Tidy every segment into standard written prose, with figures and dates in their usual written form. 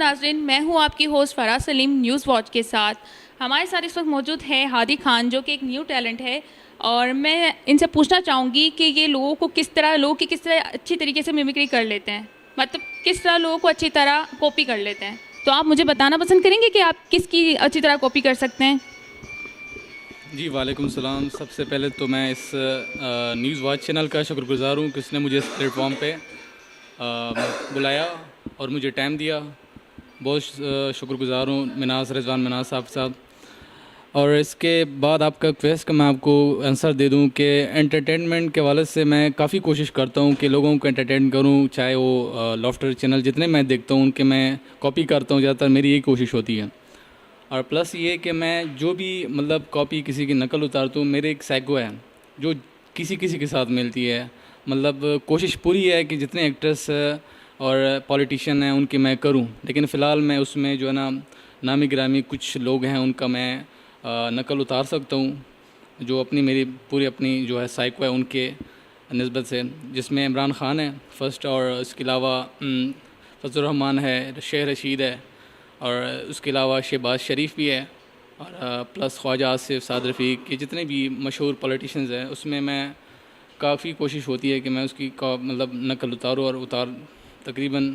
नाजरीन, मैं हूं आपकी host Faraz Saleem News Watch के साथ। हमारे साथ इस वक्त मौजूद है हादी खान, जो कि एक न्यू टैलेंट है, और मैं इनसे पूछना चाहूँगी कि ये लोगों की किस तरह अच्छी तरीके से मिमिक्री कर लेते हैं, मतलब किस तरह लोगों को अच्छी तरह कॉपी कर लेते हैं। तो आप मुझे बताना पसंद करेंगे कि आप किसकी अच्छी तरह कॉपी कर सकते हैं? जी वालेकुम सलाम। सबसे पहले तो मैं इस न्यूज़ वॉच चैनल का शुक्रगुज़ार हूँ कि उसने मुझे इस प्लेटफॉर्म पे बुलाया और मुझे टाइम दिया। बहुत शुक्रगुज़ार हूँ मिनास रिजवान मिनास साहब। और इसके बाद आपका क्वेश्चन का मैं आपको आंसर दे दूँ कि एंटरटेनमेंट के हवाले से मैं काफ़ी कोशिश करता हूँ कि लोगों को एंटरटेन करूँ, चाहे वो लॉफ्टर चैनल जितने मैं देखता हूँ उनके मैं कॉपी करता हूँ। ज़्यादातर मेरी यही कोशिश होती है। और प्लस ये कि मैं जो भी मतलब कॉपी किसी की नकल उतारता हूँ, मेरे एक साइको है जो किसी किसी के साथ मिलती है। मतलब कोशिश पूरी है कि जितने एक्ट्रेस और पॉलिटिशियन हैं उनकी मैं करूं, लेकिन फ़िलहाल मैं उसमें जो है ना नामी गिरामी कुछ लोग हैं उनका मैं नकल उतार सकता हूं, जो अपनी मेरी पूरी अपनी जो है साइको है उनके निस्बत से, जिसमें इमरान ख़ान है फर्स्ट, और इसके अलावा फजल रहमान है, शेख रशीद है, और उसके अलावा शहबाज शरीफ भी है, और प्लस ख्वाजा आसिफ, साद रफ़ीक, ये जितने भी मशहूर पॉलिटिशियंस हैं उसमें मैं काफ़ी कोशिश होती है कि मैं उसकी मतलब नकल उतारूँ और उतार तकरीबन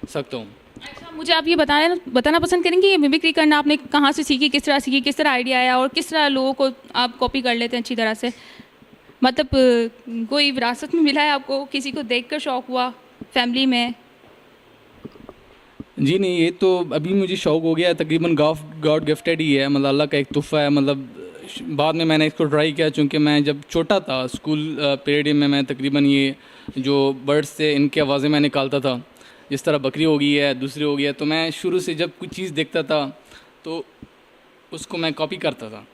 सकता हूँ। अच्छा, मुझे आप ये बताना पसंद करेंगे ये मिमिक्री करना आपने कहाँ से सीखी, किस तरह सीखी, किस तरह आइडिया आया और किस तरह लोगों को आप कॉपी कर लेते हैं अच्छी तरह से? मतलब कोई विरासत में मिला है आपको, किसी को देखकर शौक हुआ फैमिली में? जी नहीं, ये तो अभी मुझे शौक़ हो गया है, तकरीबन गॉड गिफ्टेड ही है, मतलब अल्लाह का एक तोहफ़ा है। मतलब बाद में मैंने इसको ट्राई किया, चूँकि मैं जब छोटा था स्कूल पीरियड में मैं तकरीबन ये जो बर्ड्स थे इनकी आवाज़ें मैं निकालता था। जिस तरह बकरी हो गई है, दूसरी हो गई है, तो मैं शुरू से जब कुछ चीज़ देखता था तो उसको मैं कॉपी करता था।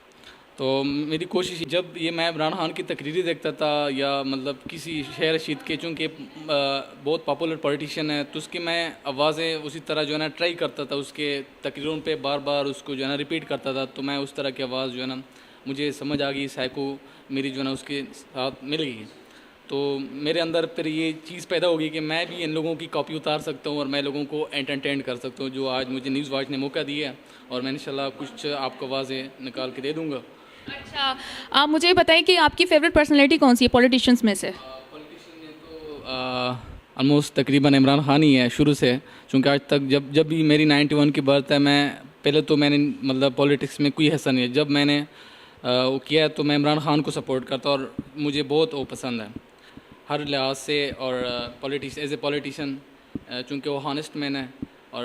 तो मेरी कोशिश जब ये मैं इमरान खान की तकरीरें देखता था या मतलब किसी शेख रशीद के, चूँकि बहुत पॉपुलर पॉलिटिशियन है, तो उसकी मैं आवाज़ें उसी तरह जो है ना ट्राई करता था, उसके तकरीरों पे बार बार उसको जो है ना रिपीट करता था। तो मैं उस तरह की आवाज़ जो है ना मुझे समझ आ गई, साइको मेरी जो है ना उसके साथ मिल गई। तो मेरे अंदर फिर ये चीज़ पैदा हो गई कि मैं भी इन लोगों की कॉपी उतार सकता हूँ और मैं लोगों को एंटरटेन कर सकता हूँ, जो आज मुझे न्यूज़ वॉच ने मौका दिया है, और मैं इंशाल्लाह कुछ आपको आवाज़ें निकाल के दे दूँगा। अच्छा, आप मुझे ये बताएं कि आपकी फेवरेट पर्सनैलिटी कौन सी है पॉलिटिशियंस में से? पॉलिटिशियन में तो ऑलमोस्ट तकरीबन इमरान खान ही है शुरू से, क्योंकि आज तक जब जब भी मेरी 91 की बर्थ है, मैं पहले तो मैंने मतलब पॉलिटिक्स में कोई हिस्सा नहीं है, जब मैंने वो किया है तो मैं इमरान खान को सपोर्ट करता और मुझे बहुत वो पसंद है हर लिहाज से। और एज ए पॉलिटिशियन, चूँकि वो हॉनेस्ट मैन है, और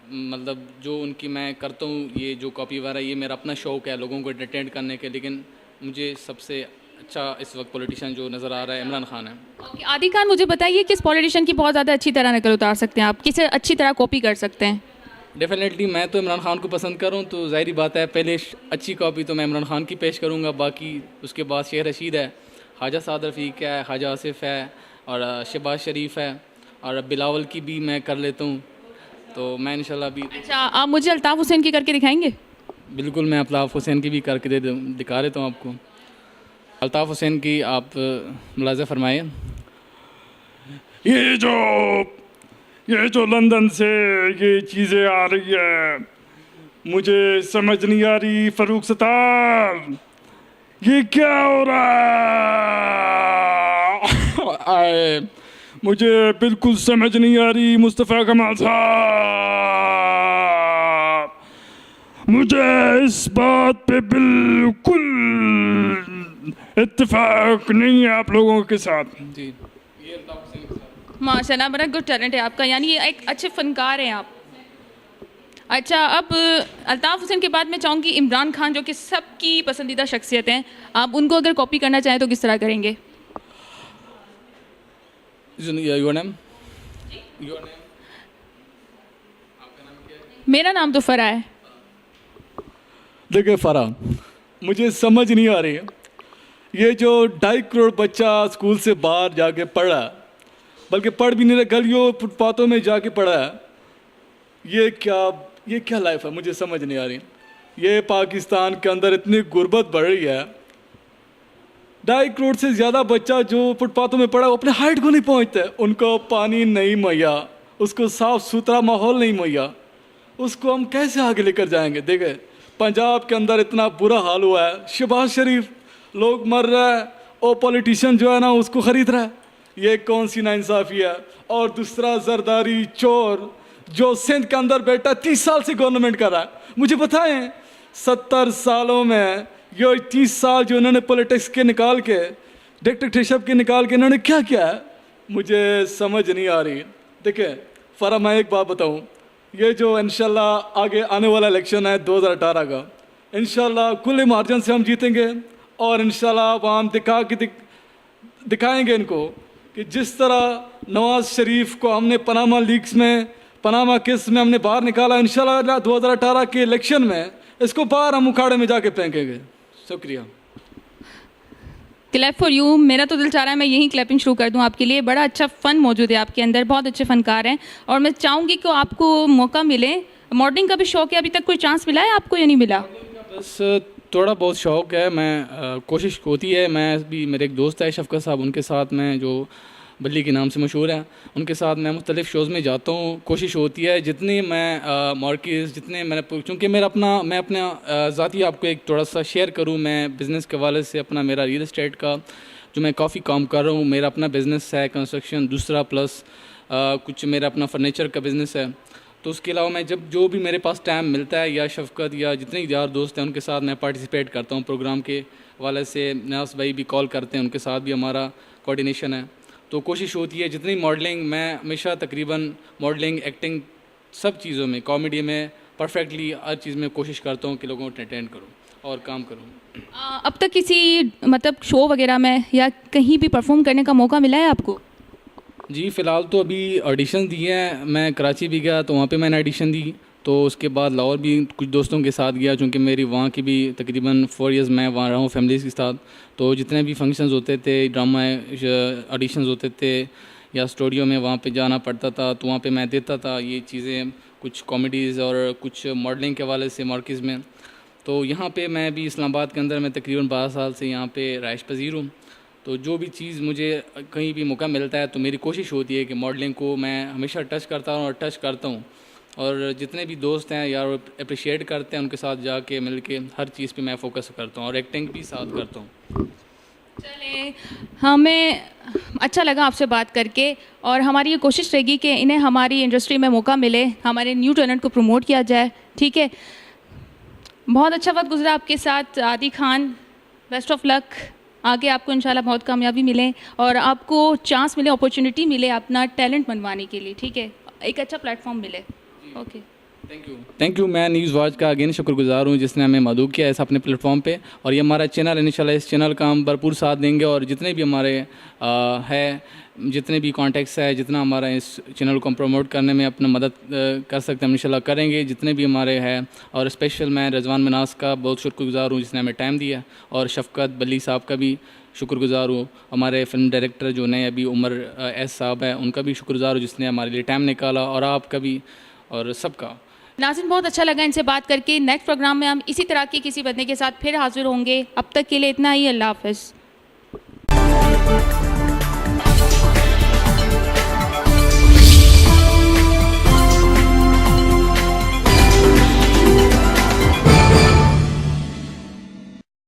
मतलब जो उनकी मैं करता हूँ ये जो कॉपी वगैरह, ये मेरा अपना शौक़ है लोगों को एंटरटेन करने के, लेकिन मुझे सबसे अच्छा इस वक्त पॉलिटिशियन जो नज़र आ रहा है इमरान खान है। ओके, आदि खान, मुझे बताइए किस पॉलिटिशियन की बहुत ज़्यादा अच्छी तरह नकल उतार सकते हैं आप, किसे अच्छी तरह कॉपी कर सकते हैं? डेफिनेटली मैं तो इमरान खान को पसंद कर रहा हूँ, तो ज़ाहिर बात है पहले अच्छी कॉपी तो मैं इमरान खान की पेश करूँगा, बाकी उसके बाद शेख रशीद है, ख्वाजा साद रफ़ीक है, ख्वाजा आसिफ है, और शहबाज शरीफ है, और बिलावल की भी मैं कर लेता हूँ। तो मैं इंशाल्लाह भी। अच्छा, आप मुझे अल्ताफ़ हुसैन की करके दिखाएंगे? बिल्कुल, मैं अल्ताफ़ हुसैन की भी करके दिखा देता हूँ आपको। अल्ताफ़ हुसैन की आप मुलाज़ा फरमाइए। ये जो लंदन से ये चीज़ें आ रही है, मुझे समझ नहीं आ रही फ़रूक सत्तार, ये क्या हो रहा है? मुझे बिल्कुल समझ नहीं आ रही मुस्तफ़ा कमाल साहब, मुझे इस बात पे बिल्कुल इत्तेफाक नहीं है आप लोगों के साथ। जी, ये अल्ताफ़ हुसैन के साथ। माशाल्लाह, बड़ा गुड टैलेंट है आपका, यानी ये एक अच्छे फनकार हैं आप। अच्छा, अब अल्ताफ़ हुसैन के बाद मैं चाहूँगी इमरान खान, जो कि सबकी पसंदीदा शख्सियत हैं, आप उनको अगर कॉपी करना चाहें तो किस तरह करेंगे? Your name? Your name? मेरा नाम तो फ़रा है। देखिए फ़रा, मुझे समझ नहीं आ रही है, ये जो 2.5 करोड़ बच्चा स्कूल से बाहर जाके पढ़ा है, बल्कि पढ़ भी नहीं रहा, गलियों फुटपाथों में जाके पढ़ा है, ये क्या लाइफ है, मुझे समझ नहीं आ रही। ये पाकिस्तान के अंदर इतनी गुर्बत बढ़ रही है, 2.5 करोड़ से ज़्यादा बच्चा जो फुटपाथों में पड़ा, वो अपने हाइट को नहीं पहुंचता है, उनको पानी नहीं मुहैया, उसको साफ़ सुथरा माहौल नहीं मुहैया, उसको हम कैसे आगे लेकर जाएंगे? देखे पंजाब के अंदर इतना बुरा हाल हुआ है, शहबाज शरीफ लोग मर रहा है और पॉलिटिशियन जो है ना उसको ख़रीद रहा है, ये कौन सी नाइंसाफ़ी है? और दूसरा जरदारी चोर जो सिंध के अंदर बैठा 30 साल से गवर्नमेंट कर रहा है। मुझे बताएं 70 सालों में ये 30 साल जो इन्होंने पॉलिटिक्स के निकाल के, डिक्टेटरशिप के निकाल के इन्होंने क्या किया है, मुझे समझ नहीं आ रही। देखिए फ़रा मैं एक बात बताऊं, ये जो इंशाल्लाह आगे आने वाला इलेक्शन है 2018 का, इंशाल्लाह खुले मार्जिन से हम जीतेंगे और इंशाल्लाह आवाम दिखाएंगे इनको कि जिस तरह नवाज शरीफ को हमने पनामा केस में हमने बाहर निकाला, इंशाल्लाह 2018 के इलेक्शन में इसको बाहर हम उखाड़े में जाके फेंकेंगे। शुक्रिया। Clap for you. मेरा तो दिल चाह रहा है मैं यहीं क्लैपिंग शुरू कर दूं आपके लिए। बड़ा अच्छा फ़न मौजूद है आपके अंदर, बहुत अच्छे फ़नकार हैं और मैं चाहूँगी कि आपको मौका मिले। मॉडलिंग का भी शौक़ है, अभी तक कोई चांस मिला है आपको या नहीं मिला? बस थोड़ा बहुत शौक़ है, मैं कोशिश होती है। मैं भी, मेरे एक दोस्त है शफकत साहब, उनके साथ मैं जो बल्ली के नाम से मशहूर है, उनके साथ मैं मुख्तलिफ़ शोज़ में जाता हूँ। कोशिश होती है जितनी मैं मार्केट्स जितने मैंने, चूँकि मैं अपना ज़ाती आपको एक थोड़ा सा शेयर करूँ, मैं बिज़नेस के हवाले से अपना मेरा रियल एस्टेट का जो मैं काफ़ी काम कर रहा हूँ, मेरा अपना बिज़नेस है कंस्ट्रक्शन, दूसरा प्लस कुछ मेरा अपना फर्नीचर का बिज़नेस है। तो उसके अलावा मैं जब जो भी मेरे पास टाइम मिलता है, या शफकत या जितने यार दोस्त हैं उनके साथ मैं पार्टिसिपेट करता हूँ प्रोग्राम के हवाले से। न्यास भाई भी कॉल करते हैं, उनके साथ भी हमारा कोऑर्डिनेशन है। तो कोशिश होती है जितनी मॉडलिंग, मैं हमेशा तकरीबन मॉडलिंग, एक्टिंग, सब चीज़ों में, कॉमेडी में परफेक्टली हर चीज़ में कोशिश करता हूँ कि लोगों को एंटरटेन करूँ और काम करूँ। अब तक किसी मतलब शो वगैरह में या कहीं भी परफॉर्म करने का मौका मिला है आपको? जी फ़िलहाल तो अभी ऑडिशन दिए हैं। मैं कराची भी गया तो वहाँ पे मैंने ऑडिशन दी, तो उसके बाद लाहौर भी कुछ दोस्तों के साथ गया, चूँकि मेरी वहाँ की भी तकरीबन 4 इयर्स मैं वहाँ रहा हूँ फैमिलीज़ के साथ। तो जितने भी फंक्शंस होते थे, ड्रामा ऑडिशंस होते थे या स्टूडियो में वहाँ पे जाना पड़ता था, तो वहाँ पे मैं देता था ये चीज़ें, कुछ कॉमेडीज़ और कुछ मॉडलिंग के हवाले से मार्केट्स में। तो यहाँ पे मैं भी इस्लामाबाद के अंदर मैं तकरीबन 12 साल से यहाँ पे राइश पज़ीर हूँ। तो जो भी चीज़ मुझे कहीं भी मौका मिलता है तो मेरी कोशिश होती है कि मॉडलिंग को मैं हमेशा टच करता हूँ और टच करता हूँ, और जितने भी दोस्त हैं यार अप्रिशिएट करते हैं, उनके साथ जाके मिल के हर चीज़ पे मैं फ़ोकस करता हूँ और एक्टिंग भी साथ करता हूँ। चले, हमें अच्छा लगा आपसे बात करके और हमारी ये कोशिश रहेगी कि इन्हें हमारी इंडस्ट्री में मौका मिले, हमारे न्यू टैलेंट को प्रमोट किया जाए। ठीक है, बहुत अच्छा वक्त गुजरा आपके साथ आदि खान। बेस्ट ऑफ लक, आगे आपको इंशाल्लाह बहुत कामयाबी मिले और आपको चांस मिले, अपॉर्चुनिटी मिले अपना टैलेंट बनवाने के लिए। ठीक है, एक अच्छा प्लेटफॉर्म मिले। Okay, thank you. मैं न्यूज़ वॉच का अगेन शुक्रगुजार हूँ जिसने हमें मदद किया ऐसा अपने प्लेटफॉर्म पे, और ये हमारा चैनल इंशाल्लाह, इस चैनल का हम भरपूर साथ देंगे और जितने भी हमारे जितने भी कॉन्टैक्ट्स है, जितना हमारा इस चैनल को हम प्रमोट करने में अपना मदद कर सकते हैं हम इंशाल्लाह करेंगे, जितने भी हमारे हैं। और स्पेशल मैं रिजवान मनास का बहुत शुक्रगुजार हूँ जिसने हमें टाइम दिया, और शफकत बल्ली साहब का भी शुक्रगुजार हूँ। हमारे फिल्म डायरेक्टर जो नए अभी उमर एस साहब है, उनका भी शुक्रगुजार हूँ जिसने हमारे लिए टाइम निकाला, और आपका भी और सबका। नाज़रीन, बहुत अच्छा लगा इनसे बात करके। नेक्स्ट प्रोग्राम में हम इसी तरह के किसी बंदे के साथ फिर हाजिर होंगे। अब तक के लिए इतना ही, अल्लाह हाफ़िज़।